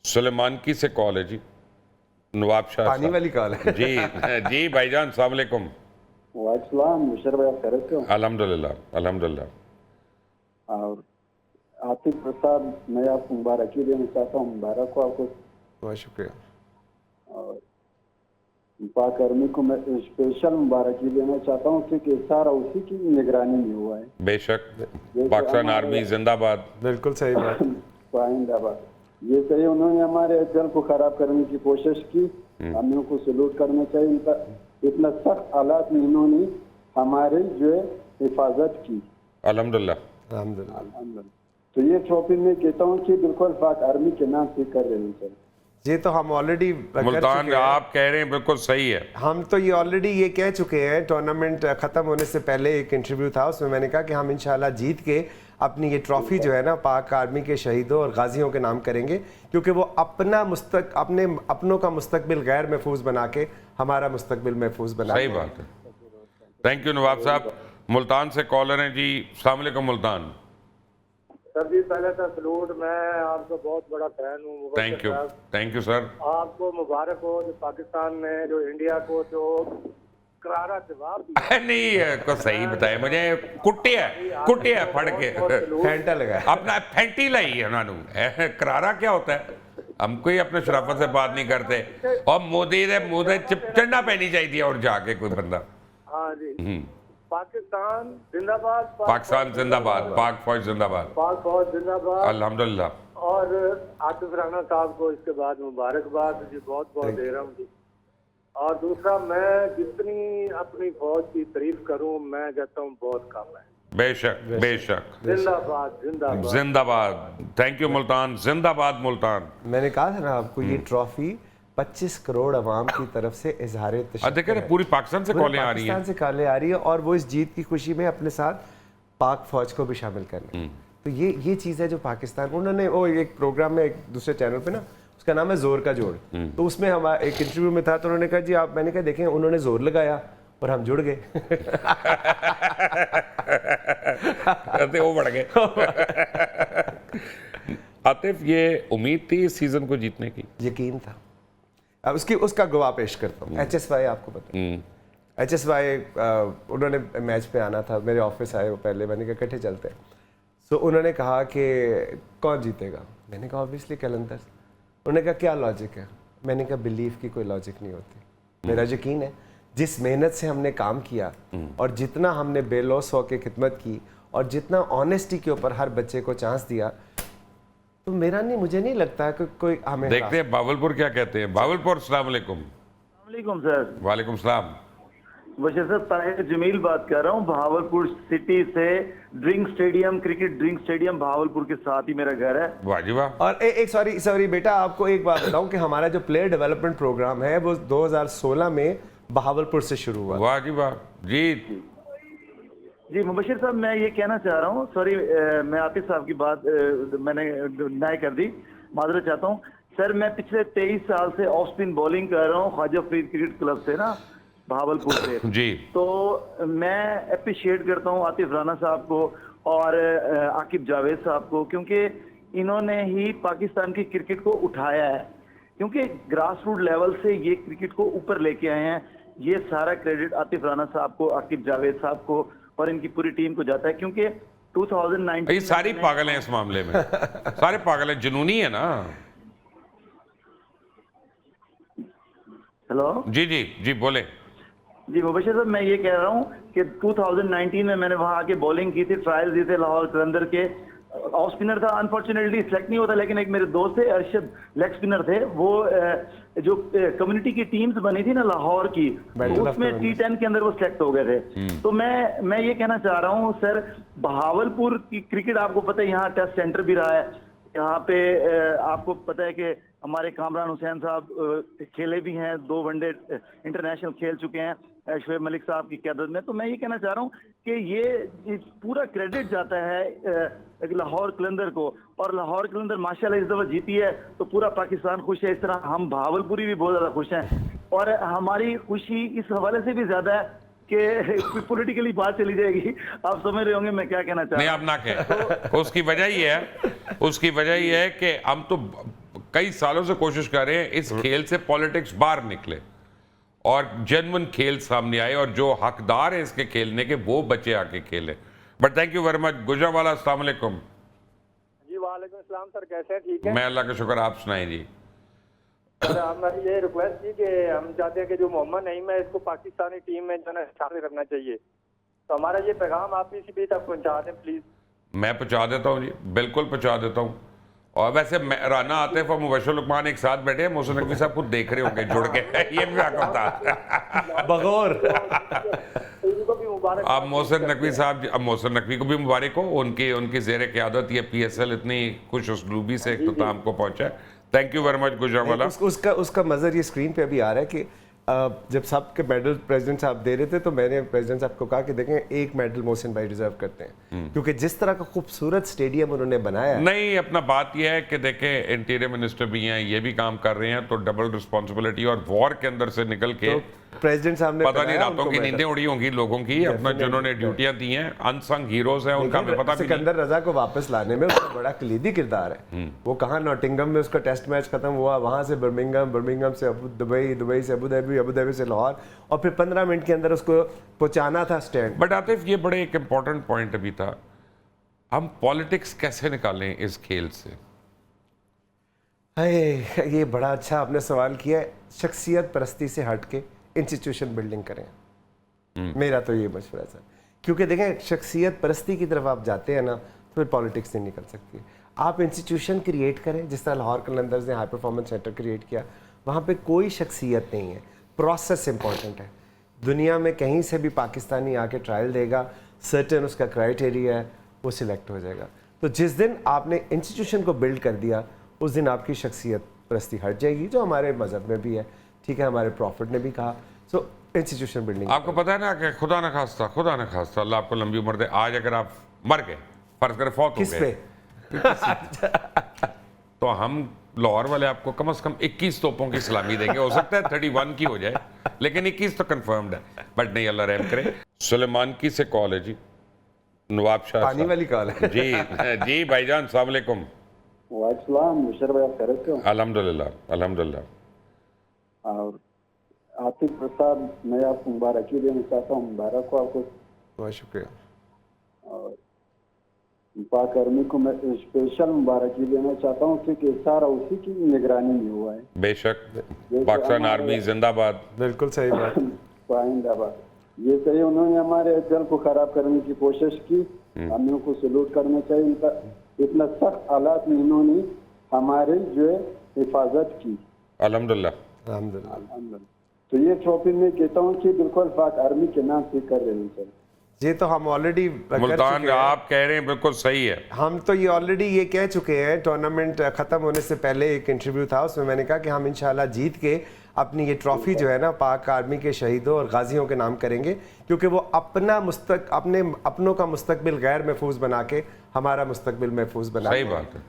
सुलेमानकी से कॉल है जी, नवाब शाह पानी साहब। वाली कॉल है। जी जी भाईजान, अस्सलाम वालेकुम। वालेकुम मुशर्रफ भाई, आप खैरियत से हो? अल्हम्दुलिल्लाह अल्हम्दुलिल्लाह। और आतिफ प्रसाद, मैं आपको मुबारकी देना चाहता हूँ। मुबारक हो आपको। बहुत शुक्रिया। और पाक आर्मी को मैं स्पेशल मुबारकी देना चाहता हूँ क्योंकि सारा उसी की निगरानी में हुआ है। बेशक, पाकिस्तान आर्मी जिंदाबाद। बिल्कुल सही बात। पाइंदाबाद, ये सही, उन्होंने हमारे दिल को खराब करने की कोशिश की। हमें उनको सलूट करना चाहिए। उनका इतना सख्त हालात में इन्होंने हमारे जो है हिफाजत की। अल्हम्दुलिल्लाह। अल्हम्दुलिल्लाह। तो ये ट्रॉफी मैं कहता हूँ कि बिल्कुल पाक आर्मी के नाम से कर रहे हैं। ये तो हम ऑलरेडी मुल्तान आप कह रहे हैं बिल्कुल सही है। हम तो ये ऑलरेडी ये कह चुके हैं। टूर्नामेंट ख़त्म होने से पहले एक इंटरव्यू था, उसमें मैंने कहा कि हम इंशाल्लाह जीत के अपनी ये ट्रॉफ़ी जो है ना पाक आर्मी के शहीदों और गाजियों के नाम करेंगे, क्योंकि वो अपनों का मुस्तकबिल गैर महफूज बना के हमारा मुस्तकबिल महफूज बना। सही बात है। थैंक यू नवाब साहब। मुल्तान से कॉलर हैं जी, अस्सलाम वालेकुम मुल्तान। सर जी, पहले तो सलूट, मैं आपका बहुत बड़ा फैन हूँ। Thank you sir. आपको मुबारक हो जो पाकिस्तान ने जो इंडिया को जो करारा जवाब दिया। नहीं को सही बताए मुझे, कुटिया फड़ के फैंटा लगा अपना फैंटी लाई है उन्होंने। करारा क्या होता है? हम कोई अपने शराफत से बात नहीं करते। और मोदी ने मुंह चढ़ना पैनी चाहिए और जाके कोई बंदा। हाँ जी, पाकिस्तान जिंदाबाद, पाकिस्तान जिंदाबाद, पाक फौज जिंदाबाद, पाक फौज जिंदाबाद। अल्हम्दुलिल्लाह। और आतिफ राना साहब को इसके बाद मुबारकबाद जी, बहुत बहुत दे रहा हूँ जी। और दूसरा, मैं जितनी अपनी फौज की तारीफ करूँ, मैं कहता हूँ बहुत कम है। बेशक बेशक। जिंदाबाद जिंदाबाद जिंदाबाद। थैंक यू मुल्तान, जिंदाबाद मुल्तान। मैंने कहा था ना आपको, ये ट्रॉफी 25 करोड़ अवाम की तरफ से इजहार देखे ना, पूरी पाकिस्तान से कॉलें आ रही हैं। पाकिस्तान से कॉलें आ रही है और वो इस जीत की खुशी में अपने साथ पाक फौज को भी शामिल करने। तो ये चीज़ है जो पाकिस्तान, उन्होंने वो एक प्रोग्राम में एक दूसरे चैनल पे ना, उसका नाम है जोर का जोड़, तो उसमें हम एक इंटरव्यू में था, तो उन्होंने कहा जी आप, मैंने कहा देखें उन्होंने जोर लगाया और हम जुड़ गए। वो बढ़ गए। आतिफ, ये उम्मीद थी इस सीजन को जीतने की? यकीन था। अब उसका गवाह पेश करता हूँ। HSY आपको पता है, HSY उन्होंने मैच पे आना था, मेरे ऑफिस आए वो पहले, मैंने कहा इकट्ठे चलते हैं। सो उन्होंने कहा कि कौन जीतेगा, मैंने कहा ऑब्वियसली कलंदर। उन्होंने कहा क्या लॉजिक है, मैंने कहा बिलीफ की कोई लॉजिक नहीं होती, मेरा यकीन है जिस मेहनत से हमने काम किया और जितना हमने बेलौस होकर खिदमत की और जितना ऑनेस्टी के ऊपर हर बच्चे को चांस दिया, तो मुझे नहीं लगता कि कोई हमें। देखते हैं बावलपुर क्या कहते हैं। बावलपुर, अस्सलाम वालेकुम। वालेकुम सर। वालेकुम सलाम। बशीर सर, ताहिर जमील बात कर रहा हूँ भावलपुर सिटी से। Drink stadium, cricket drink stadium Bahawalpur के साथ ही मेरा घर है। वाह जी वाह। और एक सॉरी बेटा, आपको एक बात बताऊं कि हमारा जो प्लेयर डेवलपमेंट प्रोग्राम है वो 2016 में बहावलपुर से शुरू हुआ। वाह जी वाह। जी मुबशिर साहब, मैं ये कहना चाह रहा हूँ, सॉरी मैं आतिफ साहब की बात मैंने डिनाई कर दी, माजरत चाहता हूँ सर। मैं पिछले 23 साल से ऑफ स्पिन बॉलिंग कर रहा हूँ ख्वाजा फरीद क्रिकेट क्लब से ना, भावलपुर से जी। तो मैं अप्रिशिएट करता हूँ आतिफ राना साहब को और आकिब जावेद साहब को, क्योंकि इन्होंने ही पाकिस्तान की क्रिकेट को उठाया है, क्योंकि ग्रास रूट लेवल से ये क्रिकेट को ऊपर लेके आए हैं। ये सारा क्रेडिट आतिफ राना साहब को, आकिब जावेद साहब को और इनकी पूरी टीम को जाता है, क्योंकि 2019 ये सारी पागल हैं इस मामले में। सारे पागल हैं, जुनूनी है ना। हेलो जी जी जी बोले। जी मुबशिर साहब, मैं ये कह रहा हूँ कि 2019 में मैंने वहाँ आके बॉलिंग की थी, ट्रायल दिए थे लाहौर कलंदर के। ऑफ स्पिनर था, अनफॉर्चुनेटली सेलेक्ट नहीं होता, लेकिन एक मेरे दोस्त थे अरशद, लेग स्पिनर थे वो। जो कम्युनिटी की टीम्स बनी थी ना लाहौर की, उसमें T10 के अंदर वो सेलेक्ट हो गए थे। तो मैं ये कहना चाह रहा हूँ सर, बहावलपुर की क्रिकेट आपको पता है, यहाँ टेस्ट सेंटर भी रहा है। यहाँ पे आपको पता है कि हमारे कामरान हुसैन साहब खेले भी हैं, 2 वनडे इंटरनेशनल खेल चुके हैं शोएब मलिक साहब की क़यादत में। तो मैं ये कहना चाह रहा हूँ कि ये पूरा क्रेडिट जाता है लाहौर कलंदर को, और लाहौर कलंदर माशाल्लाह इस दफ़ा जीती है तो पूरा पाकिस्तान खुश है। इस तरह हम भावलपुरी भी बहुत ज़्यादा खुश हैं, और हमारी खुशी इस हवाले से भी ज़्यादा है कि पॉलिटिकली बात चली जाएगी, आप समझ रहे होंगे मैं क्या कहना चाह रहा हूं। नहीं, आप ना कहें। उसकी वजह ये है कि हम तो कई सालों से कोशिश कर रहे हैं इस खेल से पॉलिटिक्स बाहर निकले और जेन्युइन खेल सामने आए और जो हकदार है इसके खेलने के वो बच्चे आके खेले। But thank you very much. Gujranwala, अस्सलाम वालेकुम। जी वालेकुम सलाम सर, कैसे हैं? ठीक है मैं अल्लाह का शुक्र, आप सुनाएं जी। सर। हमारी ये रिक्वेस्ट थी कि हम चाहते हैं कि जो मोहम्मद नईम है इसको पाकिस्तानी टीम में जो है ना शामिल करना चाहिए, तो हमारा ये पैगाम आप इसी भी तक पहुंचा दें प्लीज। मैं पहुंचा देता हूँ जी, बिल्कुल पहुंचा देता हूँ। और वैसे राना आतिफ और मुबशर लुकमान एक साथ बैठे हैं, मोहसिन नकवी साहब खुद देख रहे होंगे जुड़ के ये भी आपको बता बगौर इनको भी मुबारक। अब मोहसिन नकवी साहब, अब मोहसिन नकवी को भी मुबारक हो, उनकी जेर क़यादत ये PSL इतनी खुश उसलूबी से इख्तिताम को पहुंचा। Thank you very much Gujranwala. उसका मज़र ये स्क्रीन पे अभी आ रहा है कि जब सबके मेडल प्रेसिडेंट साहब दे रहे थे तो मैंने प्रेसिडेंट साहब को कहा कि देखें एक मेडल मोहसिन भाई डिजर्व करते हैं, क्योंकि जिस तरह का खूबसूरत स्टेडियम उन्होंने बनाया। नहीं, अपना बात यह है कि देखें इंटीरियर मिनिस्टर भी हैं, ये भी काम कर रहे हैं, तो डबल रिस्पॉन्सिबिलिटी और वॉर के अंदर से निकल के तो प्रेसिडेंट साहब ने पता नहीं रातों की नींदें उड़ी होंगी लोगों की, अपना जिन्होंने ड्यूटियां दी हैं, अनसंग हीरोज हैं, उनका हमें पता भी नहीं। सिकंदर रजा को वापस लाने में उसका बड़ा कलीदी किरदार है। वो कहाँ नॉटिंगम में उसका टेस्ट मैच खत्म हुआ, वहां से बर्मिंगम से दुबई से अबू धाबी से लाहौर, और फिर 15 मिनट के अंदर उसको पहुंचाना था स्टैंड। बट आतिफ, ये बड़े एक इंपॉर्टेंट पॉइंट अभी था, हम पॉलिटिक्स कैसे निकालें इस खेल से? ये बड़ा अच्छा आपने सवाल किया है। शख्सियत परस्ती से हट के इंस्टीट्यूशन बिल्डिंग करें, मेरा तो ये मशवरा है सर। क्योंकि देखें, शख्सियत परस्ती की तरफ आप जाते हैं ना तो फिर पॉलिटिक्स नहीं निकल सकती। आप इंस्टीट्यूशन क्रिएट करें, जिस तरह लाहौर कलंदर्स ने हाई परफॉर्मेंस सेंटर क्रिएट किया, वहाँ पे कोई शख्सियत नहीं है, प्रोसेस इंपॉर्टेंट है। दुनिया में कहीं से भी पाकिस्तानी आके ट्रायल देगा, सर्टेन उसका क्राइटेरिया है, वो सिलेक्ट हो जाएगा। तो जिस दिन आपने इंस्टीट्यूशन को बिल्ड कर दिया, उस दिन आपकी शख्सियत परस्ती हट जाएगी, जो हमारे मज़हब में भी है, ठीक है, हमारे प्रॉफिट ने भी कहा। सो इंस्टीट्यूशन बिल्डिंग, आपको पता है ना कि खुदा न खास्ता अल्लाह आपको लंबी उम्र दे, आज अगर आप मर गए, फर्ज करें फौत हो किस गए, पे तो हम लाहौर वाले आपको कम से कम 21 तोपों की सलामी देंगे। हो सकता है 31 की हो जाए, लेकिन 21 तो कंफर्म्ड है। बट नहीं, अल्लाह रहम करे। सुलेमान की से कॉल है जी, नवाब शाह पानी साहब। वाली कॉल है जी भाईजान, अस्सलाम वालेकुम। वालेकुम मुशर भाई, आप खैरियत से हो? अल्हम्दुलिल्लाह। और आतिफ प्रसाद, मैं आपको मुबारकी देना चाहता हूँ, मुबारक हो आपको। बहुत शुक्रिया। और पाक आर्मी को मैं स्पेशल मुबारकी देना चाहता हूँ क्योंकि सारा उसी की निगरानी में हुआ है। बेशक, पाकिस्तान आर्मी जिंदाबाद। बिल्कुल सही बात। पाइंदाबाद, ये सही, उन्होंने हमारे दिल को खराब करने की कोशिश की, हमें उनको सलूट करना चाहिए। उनका इतना सख्त हालात में इन्होंने हमारे जो है हिफाजत की, अल्हम्दुलिल्लाह। तो ये ट्रॉफी मैं कहता हूँ कि बिल्कुल पाक आर्मी के नाम से कर रहे हैं सर। ये तो हम ऑलरेडी मुल्तान आप कह रहे हैं बिल्कुल सही है। हम तो ये ऑलरेडी ये कह चुके हैं, टूर्नामेंट ख़त्म होने से पहले एक इंटरव्यू था, उसमें मैंने कहा कि हम इंशाल्लाह जीत के अपनी ये ट्रॉफ़ी जो है ना पाक आर्मी के शहीदों और गाजियों के नाम करेंगे, क्योंकि वो अपने अपनों का मुस्तकबिल गैर महफूज बना के हमारा मुस्तकबिल महफूज बना। सही बात है।